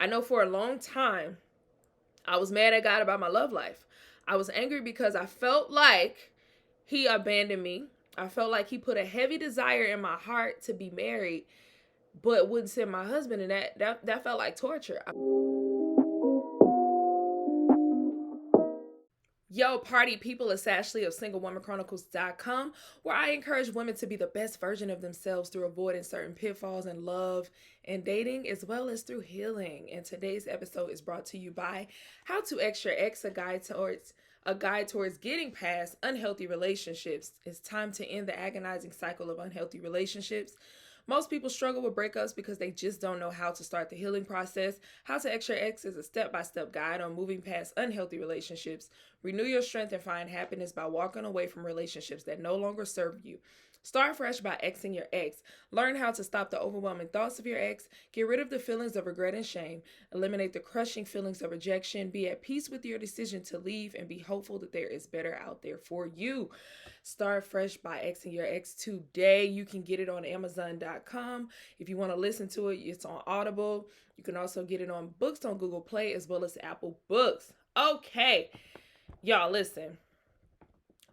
I know for a long time, I was mad at God about my love life. I was angry because I felt like He abandoned me. I felt like He put a heavy desire in my heart to be married, but wouldn't send my husband, and that felt like torture. Yo, party people, it's Ashley of SingleWomanChronicles.com, where I encourage women to be the best version of themselves through avoiding certain pitfalls in love and dating, as well as through healing. And today's episode is brought to you by How to Ex Your Ex, a guide towards getting past unhealthy relationships. It's time to end the agonizing cycle of unhealthy relationships. Most people struggle with breakups because they just don't know how to start the healing process. How to Ex Your Ex is a step-by-step guide on moving past unhealthy relationships. Renew your strength and find happiness by walking away from relationships that no longer serve you. Start fresh by exing your ex. Learn how to stop the overwhelming thoughts of your ex. Get rid of the feelings of regret and shame. Eliminate the crushing feelings of rejection. Be at peace with your decision to leave and be hopeful that there is better out there for you. Start fresh by exing your ex today. You can get it on Amazon.com. If you want to listen to it, it's on Audible. You can also get it on books on Google Play as well as Apple Books. Okay, y'all, listen.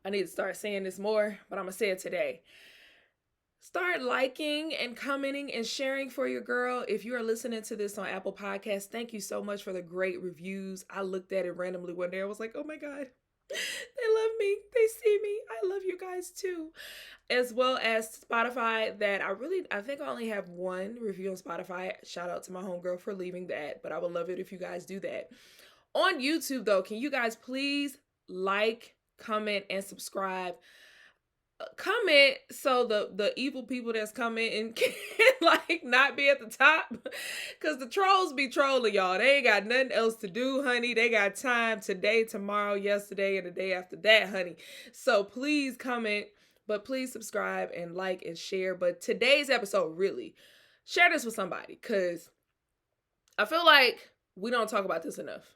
I need to start saying this more, but I'm going to say it today. Start liking and commenting and sharing for your girl. If you are listening to this on Apple Podcasts, thank you so much for the great reviews. I looked at it randomly one day. I was like, oh my God, they love me. They see me. I love you guys too. As well as Spotify, that I think I only have one review on Spotify. Shout out to my homegirl for leaving that, but I would love it if you guys do that. On YouTube though, can you guys please like, comment, and subscribe? Comment so the evil people that's coming can like not be at the top, because the trolls be trolling y'all. They ain't got nothing else to do, honey. They got time today, tomorrow, yesterday, and the day after that, honey. So please comment, but please subscribe and like and share. But today's episode, really share this with somebody, because I feel like we don't talk about this enough.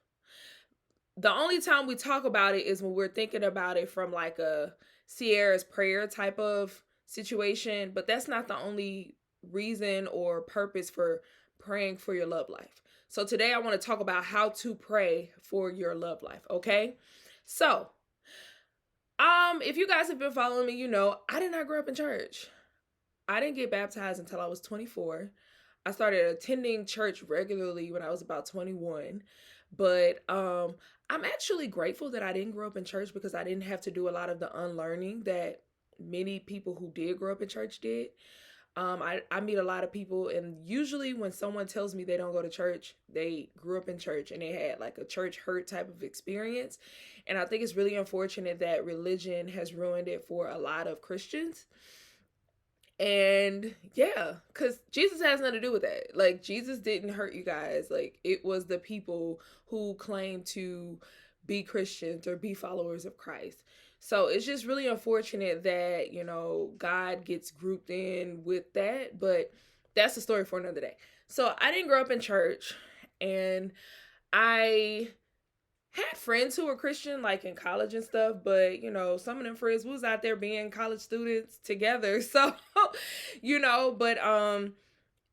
The only time we talk about it is when we're thinking about it from like a Ciara's prayer type of situation, but that's not the only reason or purpose for praying for your love life. So today I want to talk about how to pray for your love life, okay? So, if you guys have been following me, you know, I did not grow up in church. I didn't get baptized until I was 24. I started attending church regularly when I was about 21. But I'm actually grateful that I didn't grow up in church, because I didn't have to do a lot of the unlearning that many people who did grow up in church did. I meet a lot of people, and usually when someone tells me they don't go to church, they grew up in church and they had like a church hurt type of experience. And I think it's really unfortunate that religion has ruined it for a lot of Christians. And yeah, because Jesus has nothing to do with that. Like, Jesus didn't hurt you guys. Like, it was the people who claim to be Christians or be followers of Christ. So it's just really unfortunate that, you know, God gets grouped in with that. But that's a story for another day. So I didn't grow up in church, and I had friends who were Christian, like in college and stuff, but you know, some of them friends was out there being college students together. So, you know, but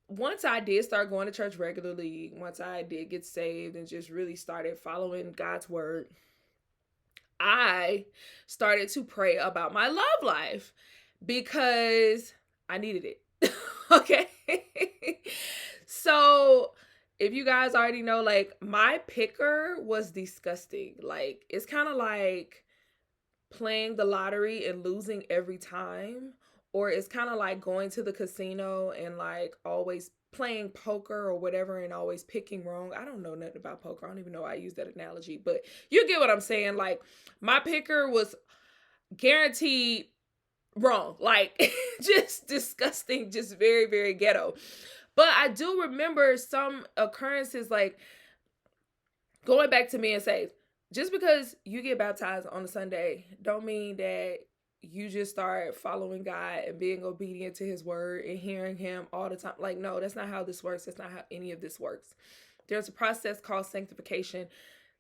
once I did start going to church regularly, once I did get saved and just really started following God's word, I started to pray about my love life because I needed it. Okay. So if you guys already know, like, my picker was disgusting. Like, it's kind of like playing the lottery and losing every time, or it's kind of like going to the casino and like always playing poker or whatever and always picking wrong. I don't know nothing about poker. I don't even know why I use that analogy, but you get what I'm saying. Like, my picker was guaranteed wrong. Like, just disgusting, just very, very ghetto. But I do remember some occurrences, like going back to being saved. Just because you get baptized on a Sunday don't mean that you just start following God and being obedient to his word and hearing him all the time. Like, no, that's not how this works. That's not how any of this works. There's a process called sanctification.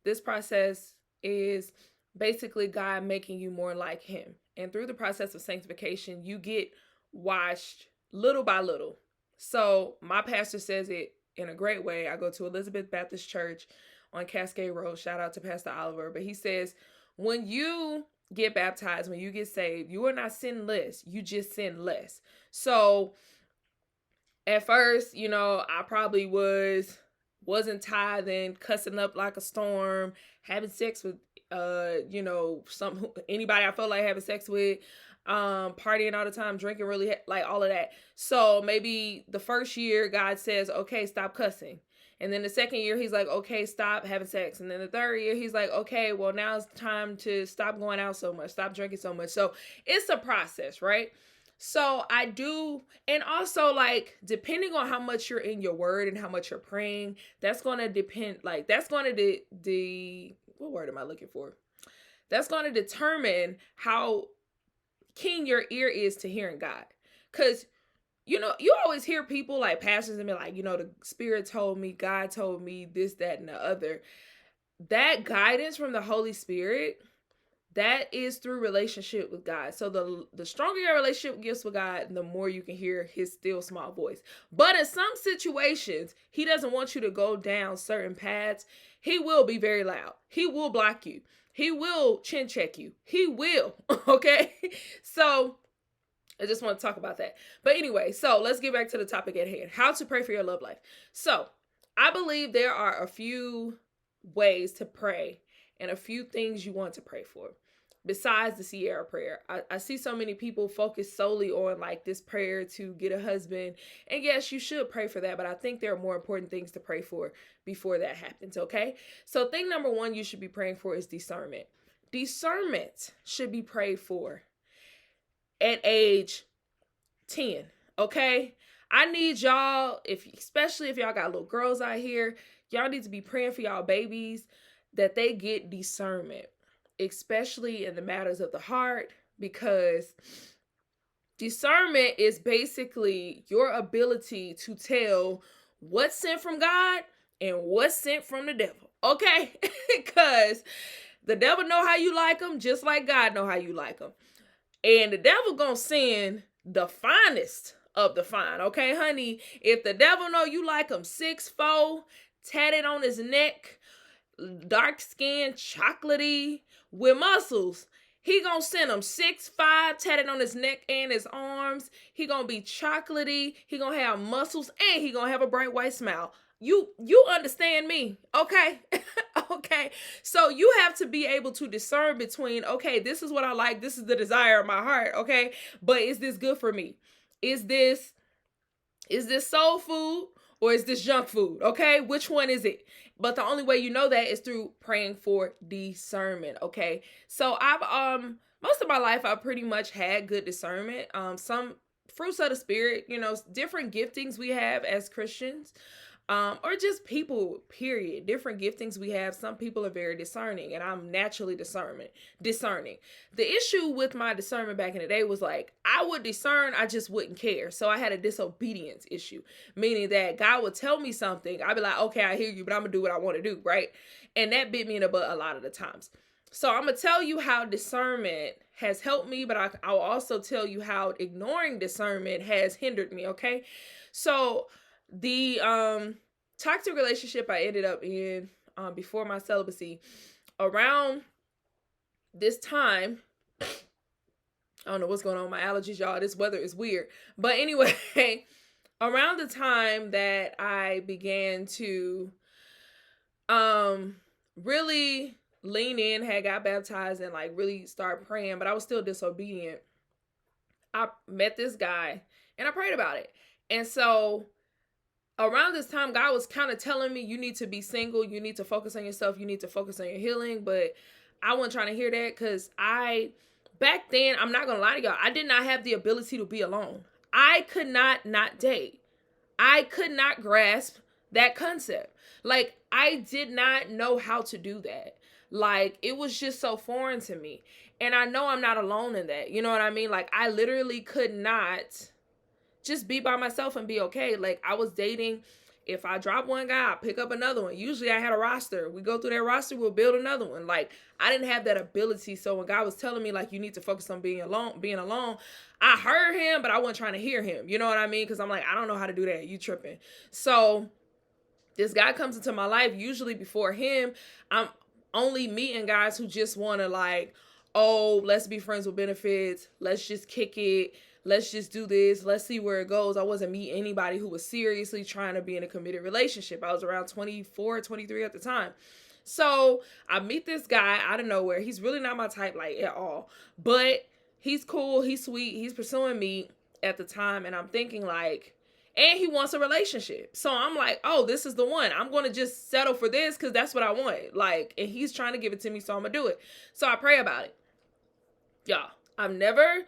This process is basically God making you more like him. And through the process of sanctification, you get washed little by little. So my pastor says it in a great way. I go to Elizabeth Baptist Church on Cascade Road. Shout out to Pastor Oliver. But he says, when you get baptized, when you get saved, you are not sinless. You just sin less. So at first, I probably wasn't tithing, cussing up like a storm, having sex with anybody I felt like having sex with, partying all the time, drinking really like all of that. So maybe the first year God says, okay, stop cussing. And then the second year he's like, okay, stop having sex. And then the third year he's like, okay, well, now it's time to stop going out so much, stop drinking so much. So it's a process, right? So I do, and also like depending on how much you're in your word and how much you're praying, that's going to depend, like that's going to what word am I looking for? That's going to determine how keen your ear is to hearing God. Because you always hear people like pastors and be like, the Spirit told me, God told me this, that, and the other. That guidance from the Holy Spirit, that is through relationship with God. So the stronger your relationship gets with God, the more you can hear his still small voice. But in some situations, he doesn't want you to go down certain paths. He will be very loud. He will block you. He will chin check you. He will. Okay? So I just want to talk about that. But anyway, so let's get back to the topic at hand. How to pray for your love life. So I believe there are a few ways to pray and a few things you want to pray for besides the Ciara prayer. I see so many people focus solely on like this prayer to get a husband. And yes, you should pray for that, but I think there are more important things to pray for before that happens, okay? So thing number one you should be praying for is discernment. Discernment should be prayed for at age 10, okay? I need y'all, especially if y'all got little girls out here, y'all need to be praying for y'all babies that they get discernment, especially in the matters of the heart, because discernment is basically your ability to tell what's sent from God and what's sent from the devil, okay? Because the devil know how you like them just like God know how you like them. And the devil gonna send the finest of the fine, okay, honey? If the devil know you like him 6'4", tatted on his neck, dark skin, chocolatey, with muscles, he gonna send him 6'5", tatted on his neck and his arms. He gonna be chocolatey, he gonna have muscles, and he gonna have a bright white smile. You understand me, okay? Okay, so you have to be able to discern between, okay, this is what I like, this is the desire of my heart, okay? But is this good for me? Is this soul food or is this junk food, okay? Which one is it? But the only way you know that is through praying for discernment, okay? So I've most of my life I pretty much had good discernment. Some fruits of the spirit, different giftings we have as Christians. Or just people, period. Different giftings we have. Some people are very discerning, and I'm naturally discerning. The issue with my discernment back in the day was like, I would discern, I just wouldn't care. So I had a disobedience issue, meaning that God would tell me something. I'd be like, okay, I hear you, but I'm going to do what I want to do, right? And that bit me in the butt a lot of the times. So I'm going to tell you how discernment has helped me, but I'll also tell you how ignoring discernment has hindered me, okay? So the toxic relationship I ended up in before my celibacy, around this time, I don't know what's going on with my allergies, y'all. This weather is weird. But anyway, around the time that I began to really lean in, had got baptized and like really start praying, but I was still disobedient, I met this guy and I prayed about it. And so around this time, God was kind of telling me, you need to be single, you need to focus on yourself, you need to focus on your healing. But I wasn't trying to hear that, because back then, I'm not going to lie to y'all, I did not have the ability to be alone. I could not date. I could not grasp that concept. Like, I did not know how to do that. Like, it was just so foreign to me. And I know I'm not alone in that. You know what I mean? Like, I literally could not just be by myself and be okay. Like, I was dating. If I drop one guy, I pick up another one. Usually I had a roster. We go through that roster, we'll build another one. Like, I didn't have that ability. So when God was telling me, like, you need to focus on being alone, I heard him, but I wasn't trying to hear him. You know what I mean? Because I'm like, I don't know how to do that. You tripping. So This guy comes into my life. Usually before him, I'm only meeting guys who just want to like, oh, let's be friends with benefits. Let's just kick it. Let's just do this. Let's see where it goes. I wasn't meeting anybody who was seriously trying to be in a committed relationship. I was around 24, 23 at the time. So I meet this guy out of nowhere. He's really not my type, like, at all. But he's cool. He's sweet. He's pursuing me at the time. And I'm thinking, like, and he wants a relationship. So I'm like, oh, this is the one. I'm going to just settle for this because that's what I want. Like, and he's trying to give it to me, so I'm going to do it. So I pray about it. Y'all, I've never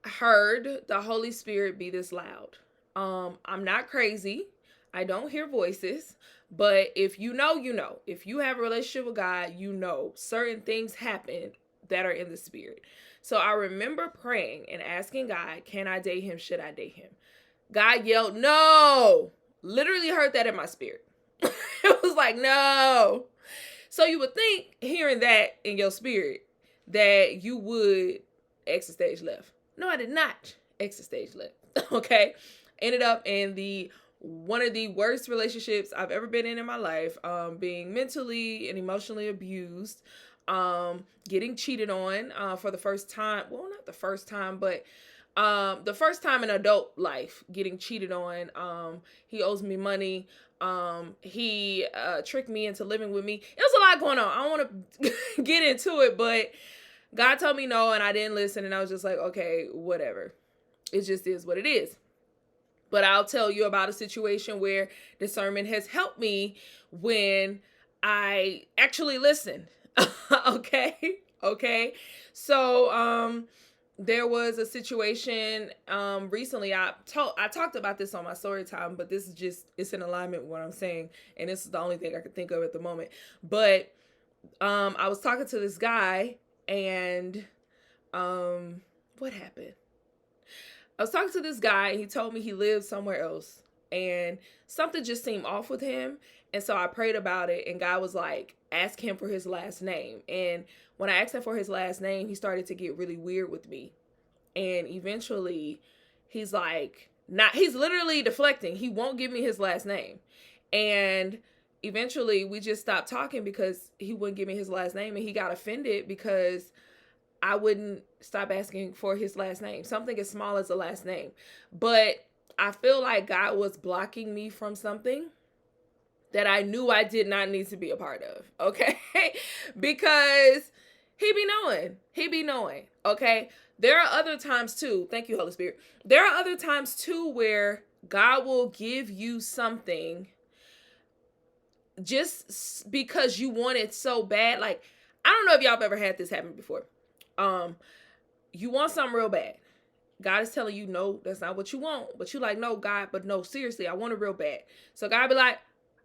heard the Holy Spirit be this loud. I'm not crazy. I don't hear voices. But if you know, you know. If you have a relationship with God, you know certain things happen that are in the spirit. So I remember praying and asking God, can I date him? Should I date him? God yelled, no. Literally heard that in my spirit. It was like, no. So you would think, hearing that in your spirit, that you would exit stage left. No, I did not exit stage left. Okay. Ended up in one of the worst relationships I've ever been in my life, being mentally and emotionally abused, getting cheated on for the first time. Well, not the first time, but the first time in adult life, getting cheated on. He owes me money. He tricked me into living with me. It was a lot going on. I don't want to get into it, but God told me no, and I didn't listen, and I was just like, okay, whatever. It just is what it is. But I'll tell you about a situation where discernment has helped me when I actually listened. Okay. So, there was a situation recently. I talked about this on my story time, but this is just, it's in alignment with what I'm saying, and this is the only thing I could think of at the moment. But I was talking to this guy, and what happened? I was talking to this guy, and he told me he lived somewhere else, and something just seemed off with him. And so I prayed about it, and God was like, ask him for his last name. And when I asked him for his last name, he started to get really weird with me. And eventually he's like, he's literally deflecting. He won't give me his last name. And eventually we just stopped talking because he wouldn't give me his last name, and he got offended because I wouldn't stop asking for his last name. Something as small as a last name. But I feel like God was blocking me from something that I knew I did not need to be a part of. Okay. Because he be knowing. Okay. There are other times too. Thank you, Holy Spirit. There are other times too where God will give you something just because you want it so bad. Like, I don't know if y'all have ever had this happen before. You want something real bad. God is telling you, no, that's not what you want. But you like, no, God, but no, seriously, I want it real bad. So God be like,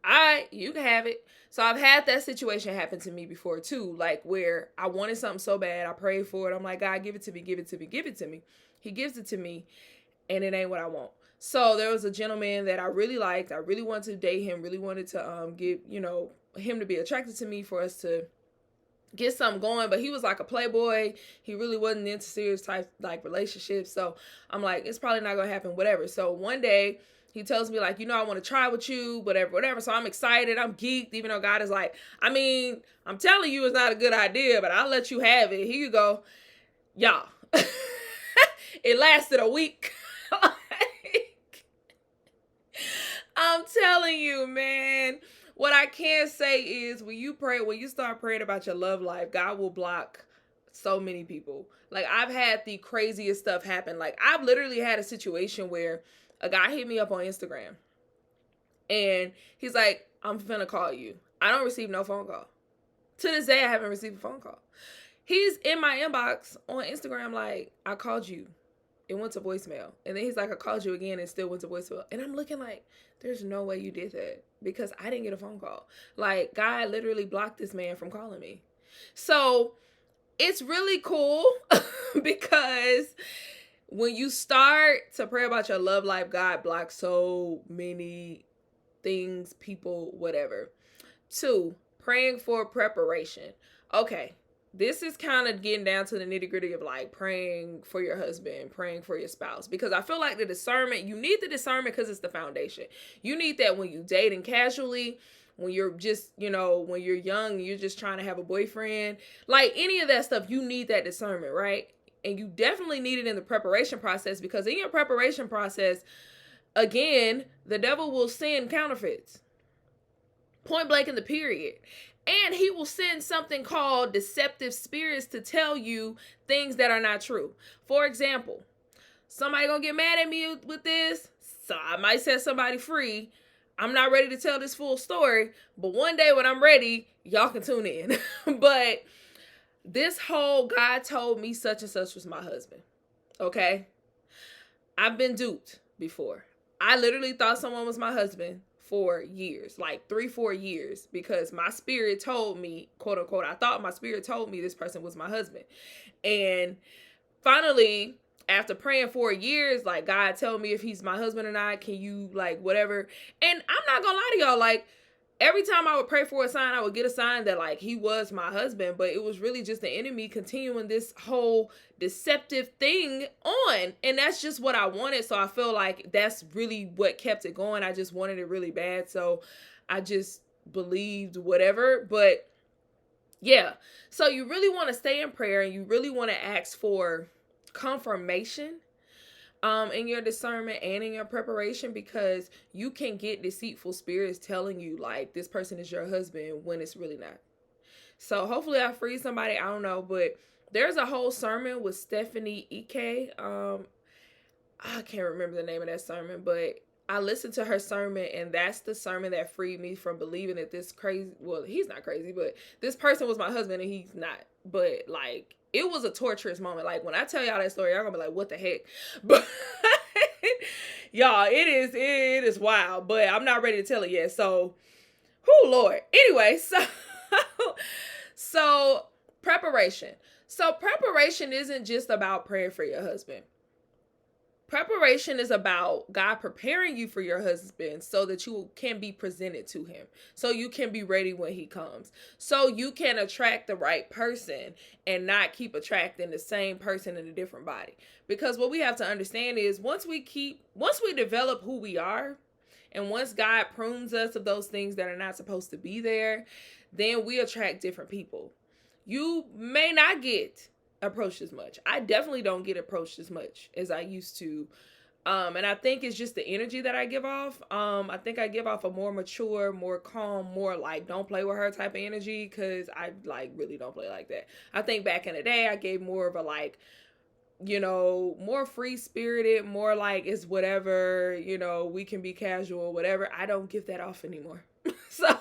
all right, you can have it. So I've had that situation happen to me before too, like where I wanted something so bad, I prayed for it. I'm like, God, give it to me, give it to me, give it to me. He gives it to me, and it ain't what I want. So there was a gentleman that I really liked. I really wanted to date him, really wanted to get, him to be attracted to me, for us to get something going. But he was like a playboy. He really wasn't into serious type like relationships. So I'm like, it's probably not gonna happen, whatever. So one day he tells me like, I want to try with you, whatever. So I'm excited. I'm geeked, even though God is like, I'm telling you it's not a good idea, but I'll let you have it. Here you go. Y'all. It lasted a week. I'm telling you, man. What I can say is when you start praying about your love life, God will block so many people. Like, I've had the craziest stuff happen. Like, I've literally had a situation where a guy hit me up on Instagram, and he's like, I'm finna call you. I don't receive no phone call. To this day, I haven't received a phone call. He's in my inbox on Instagram like, I called you. It went to voicemail. And then he's like, I called you again and still went to voicemail. And I'm looking like, there's no way you did that, because I didn't get a phone call. Like, God literally blocked this man from calling me. So it's really cool because when you start to pray about your love life, God blocks so many things, people, whatever. 2, praying for preparation. Okay. this is kind of getting down to the nitty gritty of like praying for your husband, praying for your spouse. Because I feel like the discernment, you need the discernment because it's the foundation. You need that when you dating casually, when you're just, when you're young, you're just trying to have a boyfriend, like any of that stuff, you need that discernment, right? And you definitely need it in the preparation process, because in your preparation process, again, the devil will send counterfeits. Point blank in the period. And he will send something called deceptive spirits to tell you things that are not true. For example, somebody gonna get mad at me with this, so I might set somebody free. I'm not ready to tell this full story, but one day when I'm ready, y'all can tune in. But this whole God told me such and such was my husband. Okay? I've been duped before. I literally thought someone was my husband for years, like 3-4 years, because my spirit told me, quote unquote, I thought my spirit told me this person was my husband. And finally, after praying for years, like, God, tell me if he's my husband or not. Can you, like, whatever. And I'm not gonna lie to y'all, like, every time I would pray for a sign, I would get a sign that, like, he was my husband. But it was really just the enemy continuing this whole deceptive thing on. And that's just what I wanted. So I feel like that's really what kept it going. I just wanted it really bad. So I just believed whatever. But yeah. So you really want to stay in prayer, and you really want to ask for confirmation in your discernment and in your preparation, because you can get deceitful spirits telling you like this person is your husband when it's really not. So hopefully I free somebody. I don't know, but there's a whole sermon with Stephanie Ike. I can't remember the name of that sermon, but I listened to her sermon, and that's the sermon that freed me from believing that this crazy, well, he's not crazy, but this person was my husband and he's not. But like, it was a torturous moment. Like, when I tell y'all that story, y'all gonna be like, what the heck? But y'all, it is wild, but I'm not ready to tell it yet. So, whoo, Lord. Anyway, so preparation. So preparation isn't just about praying for your husband. Preparation is about God preparing you for your husband so that you can be presented to him, so you can be ready when he comes, so you can attract the right person and not keep attracting the same person in a different body. Because what we have to understand is once we develop who we are, and once God prunes us of those things that are not supposed to be there, then we attract different people. You may not get approached as much. I definitely don't get approached as much as I used to. And I think it's just the energy that I give off. I think I give off a more mature, more calm, more like don't play with her type of energy, because I like really don't play like that. I think back in the day I gave more of a like, more free spirited, more like it's whatever, we can be casual, whatever. I don't give that off anymore. So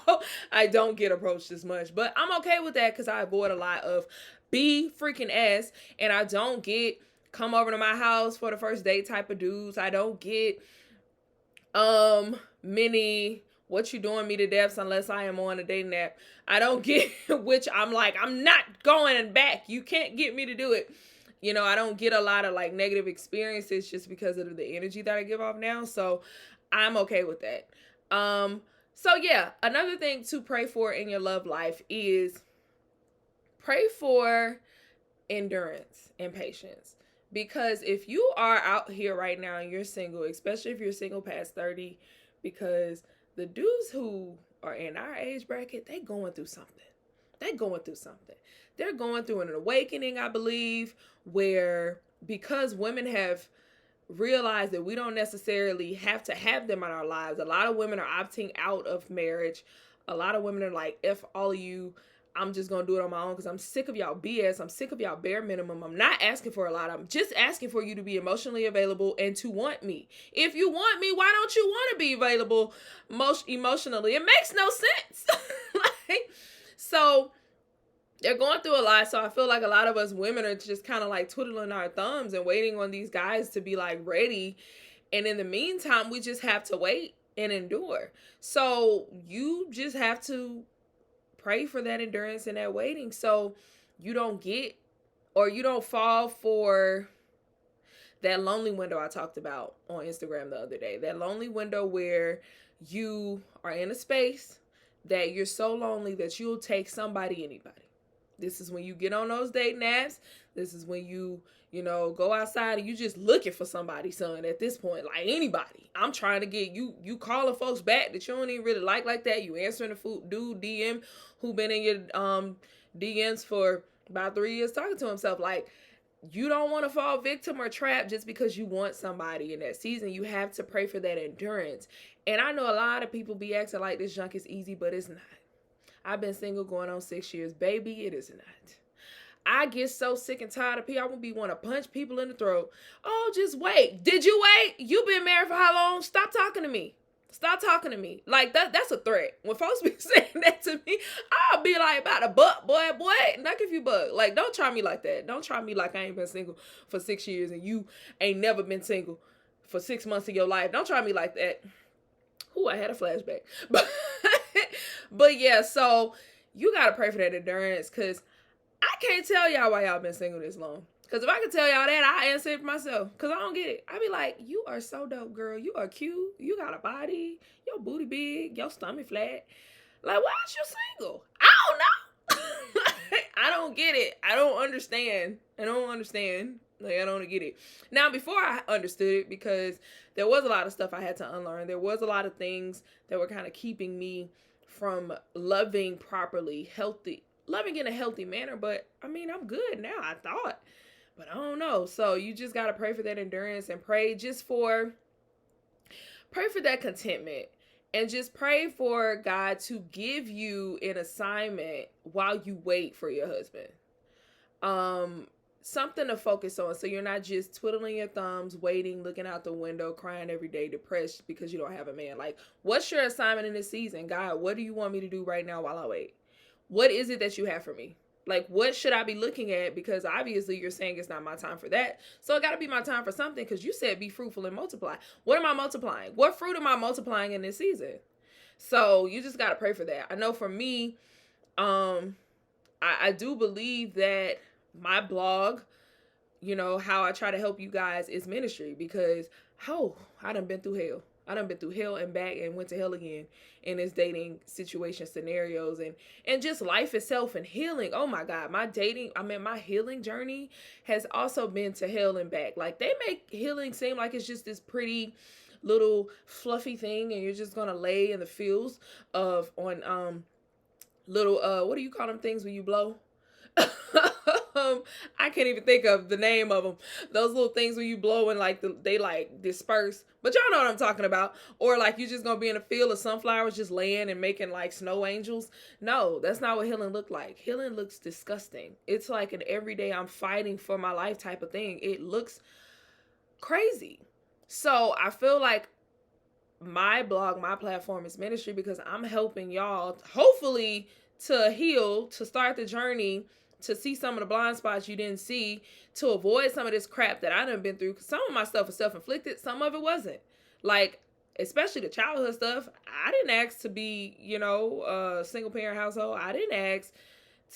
I don't get approached as much, but I'm okay with that because I avoid a lot of be freaking ass, and I don't get come over to my house for the first date type of dudes. I don't get many what you doing me to deaths unless I am on a dating app. I don't get which I'm like, I'm not going back. You can't get me to do it. I don't get a lot of like negative experiences just because of the energy that I give off now. So I'm okay with that. So yeah, another thing to pray for in your love life is pray for endurance and patience. Because if you are out here right now and you're single, especially if you're single past 30, because the dudes who are in our age bracket, they going through something. They're going through an awakening, I believe, where because women have realized that we don't necessarily have to have them in our lives. A lot of women are opting out of marriage. A lot of women are like, F all of you, I'm just going to do it on my own because I'm sick of y'all BS. I'm sick of y'all bare minimum. I'm not asking for a lot. I'm just asking for you to be emotionally available and to want me. If you want me, why don't you want to be available emotionally? It makes no sense. So they're going through a lot. So I feel like a lot of us women are just kind of like twiddling our thumbs and waiting on these guys to be like ready. And in the meantime, we just have to wait and endure. So you just have to pray for that endurance and that waiting, so you don't get or you don't fall for that lonely window I talked about on Instagram the other day. That lonely window where you are in a space that you're so lonely that you'll take anybody This is when you get on those dating apps. This is when go outside and you just looking for somebody, son, at this point. Like anybody. I'm trying to get you calling folks back that you don't even really like that. You answering the dude DM who been in your DMs for about 3 years talking to himself. Like, you don't want to fall victim or trap just because you want somebody in that season. You have to pray for that endurance. And I know a lot of people be acting like this junk is easy, but it's not. I've been single going on 6 years. Baby, it is not. I get so sick and tired of people. I would be want to punch people in the throat. Oh, just wait. Did you wait? You been married for how long? Stop talking to me. Stop talking to me. Like, that's a threat. When folks be saying that to me, I'll be like, about a buck, boy, knock if you buck. Like, don't try me like that. Don't try me like I ain't been single for 6 years and you ain't never been single for 6 months of your life. Don't try me like that. Ooh, I had a flashback. But yeah, so you got to pray for that endurance, because I can't tell y'all why y'all been single this long. Because if I could tell y'all that, I answer it for myself. Because I don't get it. I be like, you are so dope, girl. You are cute. You got a body. Your booty big. Your stomach flat. Like, why is you single? I don't know. I don't get it. I don't understand. Like, I don't get it. Now, before I understood it, because there was a lot of stuff I had to unlearn. There was a lot of things that were kind of keeping me from loving properly, loving in a healthy manner. But I mean, I'm good now, I thought. But I don't know. So you just got to pray for that endurance and pray for that contentment, and just pray for God to give you an assignment while you wait for your husband. Something to focus on, so you're not just twiddling your thumbs, waiting, looking out the window, crying every day, depressed because you don't have a man. Like, what's your assignment in this season? God, what do you want me to do right now while I wait? What is it that you have for me? Like, what should I be looking at? Because obviously you're saying it's not my time for that. So it got to be my time for something, because you said be fruitful and multiply. What am I multiplying? What fruit am I multiplying in this season? So you just got to pray for that. I know for me, I do believe that my blog, how I try to help you guys, is ministry, because, I done been through hell. I done been through hell and back and went to hell again in this dating situation scenarios and just life itself and healing. Oh my God, my healing journey has also been to hell and back. Like, they make healing seem like it's just this pretty little fluffy thing and you're just gonna lay in the fields on little what do you call them things when you blow? I can't even think of the name of them. Those little things when you blow and they disperse. But y'all know what I'm talking about. Or like you just gonna be in a field of sunflowers just laying and making like snow angels. No, that's not what healing look like. Healing looks disgusting. It's like an everyday I'm fighting for my life type of thing. It looks crazy. So I feel like my blog, my platform is ministry, because I'm helping y'all hopefully to heal, to start the journey, to see some of the blind spots you didn't see, to avoid some of this crap that I done been through. Cause some of my stuff was self-inflicted. Some of it wasn't. Like, especially the childhood stuff. I didn't ask to be, a single parent household. I didn't ask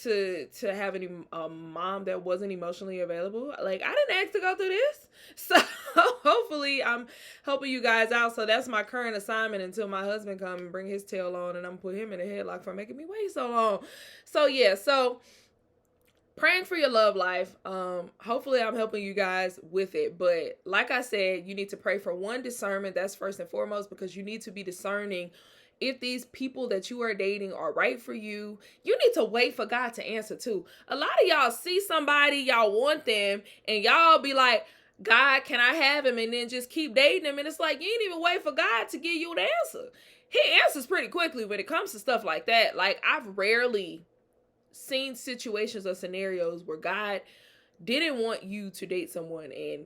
to have any mom that wasn't emotionally available. Like, I didn't ask to go through this. So hopefully I'm helping you guys out. So that's my current assignment until my husband come and bring his tail on, and I'm put him in a headlock for making me wait so long. So yeah, so praying for your love life. Hopefully I'm helping you guys with it. But like I said, you need to pray for discernment. That's first and foremost, because you need to be discerning if these people that you are dating are right for you. You need to wait for God to answer too. A lot of y'all see somebody, y'all want them, and y'all be like, God, can I have him? And then just keep dating them. And it's like, you ain't even wait for God to give you the answer. He answers pretty quickly when it comes to stuff like that. Like, I've rarely seen situations or scenarios where God didn't want you to date someone and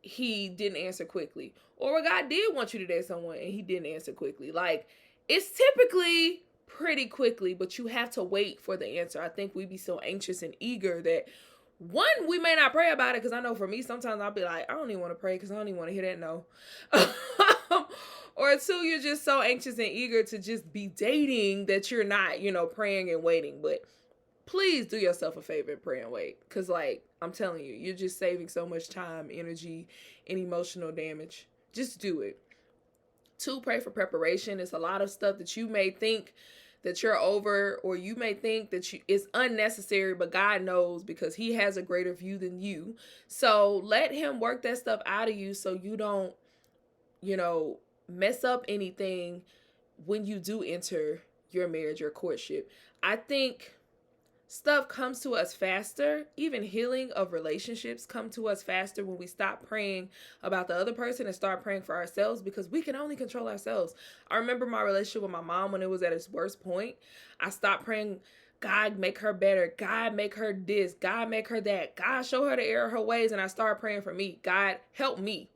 he didn't answer quickly, or where God did want you to date someone and he didn't answer quickly. Like, it's typically pretty quickly, but you have to wait for the answer. I think we be so anxious and eager that, one, we may not pray about it, because I know for me, sometimes I'll be like, I don't even want to pray because I don't even want to hear that no. Or two, you're just so anxious and eager to just be dating that you're not, praying and waiting. But please do yourself a favor and pray and wait. Because, like, I'm telling you, you're just saving so much time, energy, and emotional damage. Just do it. Two, pray for preparation. It's a lot of stuff that you may think that you're over, or you may think that it's unnecessary, but God knows because he has a greater view than you. So let him work that stuff out of you so you don't, you know, mess up anything when you do enter your marriage or courtship. I think stuff comes to us faster. Even healing of relationships come to us faster when we stop praying about the other person and start praying for ourselves, because we can only control ourselves. I remember my relationship with my mom when it was at its worst point. I stopped praying, God make her better, God make her this, God make her that, God show her the error of her ways. And I started praying for me. God, help me.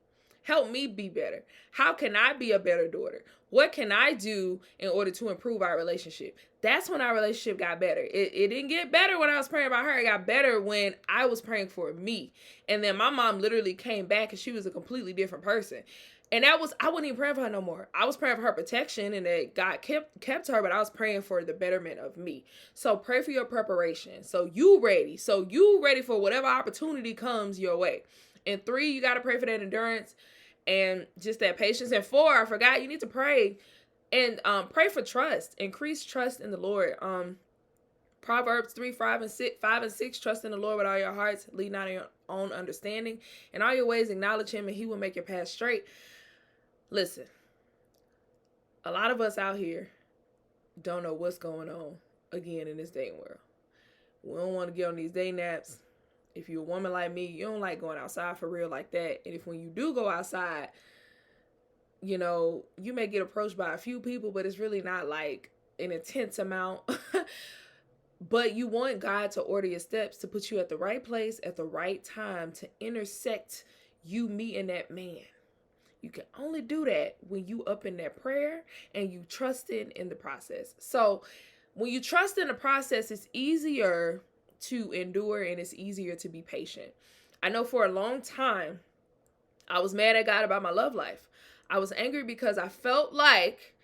Help me be better. How can I be a better daughter? What can I do in order to improve our relationship? That's when our relationship got better. It didn't get better when I was praying about her. It got better when I was praying for me. And then my mom literally came back and she was a completely different person. And I wasn't even praying for her no more. I was praying for her protection and that God kept her, but I was praying for the betterment of me. So pray for your preparation. So you ready. So you ready for whatever opportunity comes your way. And 3, you got to pray for that endurance and just that patience. And 4, I forgot, you need to pray and pray for trust. Increase trust in the Lord. Proverbs 3, 5 and 6, trust in the Lord with all your hearts, lean not on your own understanding. In all your ways acknowledge him and he will make your path straight. Listen, a lot of us out here don't know what's going on again in this dating world. We don't want to get on these day naps. If you're a woman like me, you don't like going outside for real like that. And if when you do go outside, you know, you may get approached by a few people, but it's really not like an intense amount. But you want God to order your steps, to put you at the right place at the right time, to intersect you meeting that man. You can only do that when you up in that prayer and you trust in the process. So when you trust in the process, it's easier to endure and it's easier to be patient. I know for a long time, I was mad at God about my love life. I was angry because I felt like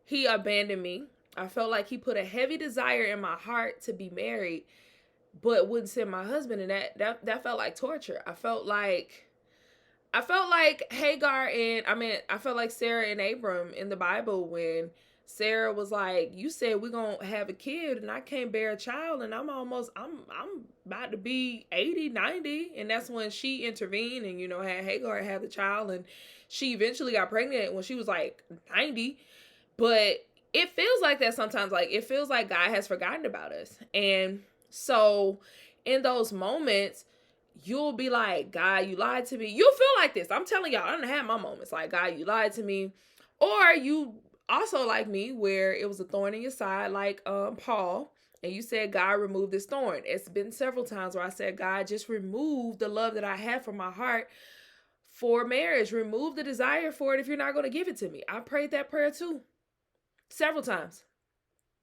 he abandoned me. I felt like he put a heavy desire in my heart to be married, but wouldn't send my husband. And that felt like torture. I felt like Hagar I felt like Sarah and Abram in the Bible when Sarah was like, you said we're going to have a kid and I can't bear a child and I'm about to be 80, 90. And that's when she intervened and, had Hagar have the child, and she eventually got pregnant when she was like 90. But it feels like that sometimes. Like, it feels like God has forgotten about us. And so in those moments, you'll be like, God, you lied to me. You'll feel like this. I'm telling y'all, I done had my moments like, God, you lied to me. Or you also like me, where it was a thorn in your side, like Paul, and you said, God, remove this thorn. It's been several times where I said, God, just remove the love that I have from my heart for marriage. Remove the desire for it if you're not going to give it to me. I prayed that prayer too. Several times.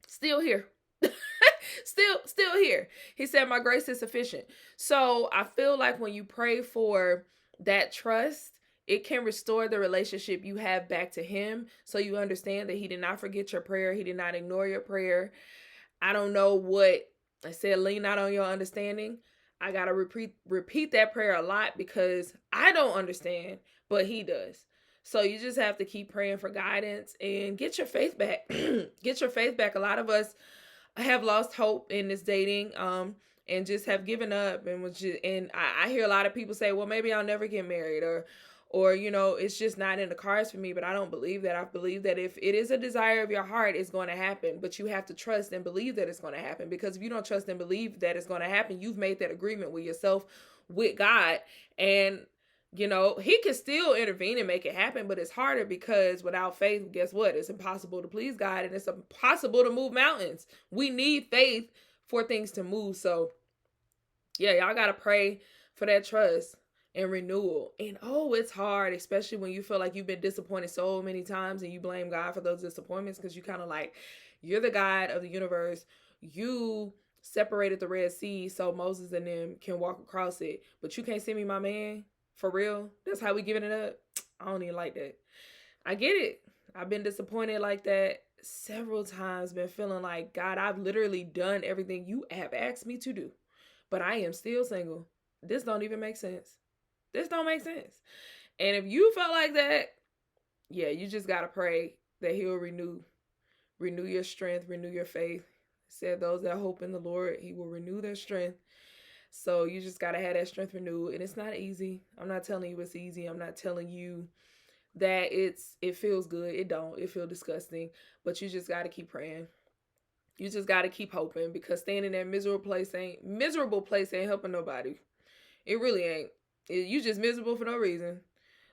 Still here. still here. He said, my grace is sufficient. So I feel like when you pray for that trust, it can restore the relationship you have back to him. So you understand that he did not forget your prayer. He did not ignore your prayer. I don't know what I said, lean not on your understanding. I got to repeat that prayer a lot because I don't understand, but he does. So you just have to keep praying for guidance and get your faith back. Get your faith back. A lot of us have lost hope in this dating and just have given up, and I hear a lot of people say, well, maybe I'll never get married, or it's just not in the cards for me. But I don't believe that. I believe that if it is a desire of your heart, it's going to happen, but you have to trust and believe that it's going to happen, because if you don't trust and believe that it's going to happen, you've made that agreement with yourself, with God, and he can still intervene and make it happen, but it's harder because without faith, guess what? It's impossible to please God, and it's impossible to move mountains. We need faith for things to move. So yeah, y'all got to pray for that trust and renewal. And it's hard, especially when you feel like you've been disappointed so many times and you blame God for those disappointments, because you kind of like, you're the God of the universe. You separated the Red Sea so Moses and them can walk across it, but you can't send me my man. For real? That's how we giving it up? I don't even like that. I get it. I've been disappointed like that several times. Been feeling like, God, I've literally done everything you have asked me to do, but I am still single. This don't even make sense. This don't make sense. And if you felt like that, yeah, you just got to pray that he'll renew renew your strength, renew your faith. It said those that hope in the Lord, he will renew their strength. So you just got to have that strength renewed. And it's not easy. I'm not telling you it's easy. I'm not telling you that it feels good. It don't. It feels disgusting. But you just got to keep praying. You just got to keep hoping, because staying in that miserable place ain't helping nobody. It really ain't. You just miserable for no reason.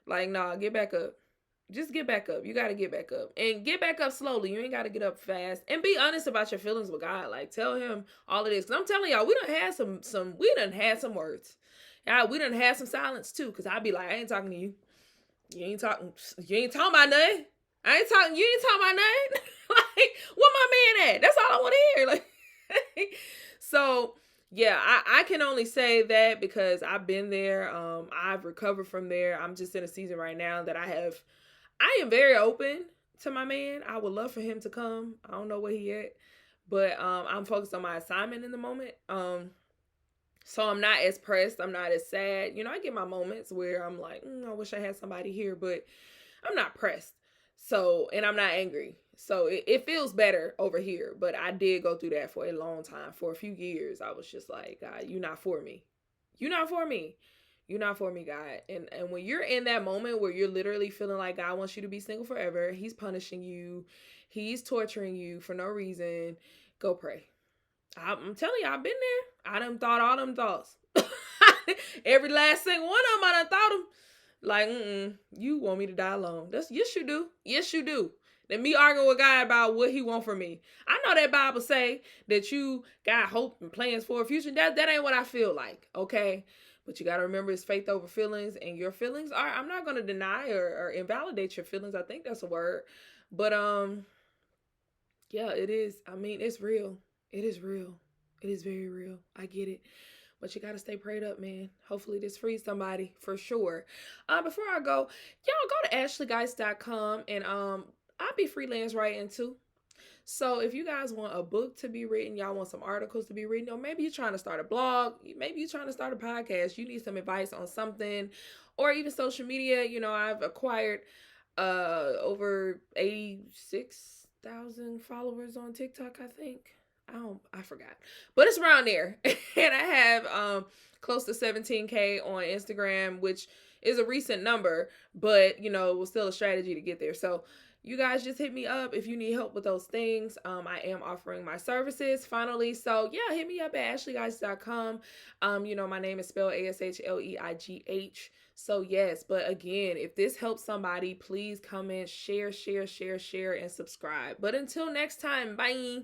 Like, nah, get back up. Just get back up. You got to get back up. And get back up slowly. You ain't got to get up fast. And be honest about your feelings with God. Like, tell him all of this. Because I'm telling y'all, we done had some words. Yeah, we done had some silence too. Because I be like, I ain't talking to you. You ain't talking about nothing. You ain't talking about nothing. Like, where my man at? That's all I want to hear. Like, so yeah, I can only say that because I've been there. I've recovered from there. I'm just in a season right now that I am very open to my man. I would love for him to come. I don't know where he at, but I'm focused on my assignment in the moment. So I'm not as pressed. I'm not as sad. You know, I get my moments where I'm like, I wish I had somebody here, but I'm not pressed. So, and I'm not angry. So it feels better over here. But I did go through that for a long time. For a few years, I was just like, God, you're not for me. You're not for me. You're not for me, God. And when you're in that moment where you're literally feeling like God wants you to be single forever, he's punishing you, he's torturing you for no reason, go pray. I'm telling you, I've been there. I done thought all them thoughts. Every last single one of them, I done thought them. Like, you want me to die alone. Yes, you do. Yes, you do. Then me arguing with God about what he want from me. I know that Bible say that you got hope and plans for a future. That ain't what I feel like, okay? But you got to remember, it's faith over feelings. And your feelings are, I'm not going to deny or invalidate your feelings. I think that's a word. But, yeah, it is. I mean, it's real. It is real. It is very real. I get it. But you got to stay prayed up, man. Hopefully this frees somebody for sure. Before I go, y'all go to ashleygeist.com and I'll be freelance writing too. So if you guys want a book to be written, y'all want some articles to be written, or maybe you're trying to start a blog, maybe you're trying to start a podcast, you need some advice on something, or even social media. You know, I've acquired over 86,000 followers on TikTok, I think. I forgot, but it's around there. And I have close to 17K on Instagram, which is a recent number, but you know, it was still a strategy to get there. So you guys just hit me up if you need help with those things. I am offering my services finally. So yeah, hit me up at ashleygeist.com. You know, my name is spelled ASHLEIGH. So yes, but again, if this helps somebody, please comment, share, and subscribe. But until next time, bye.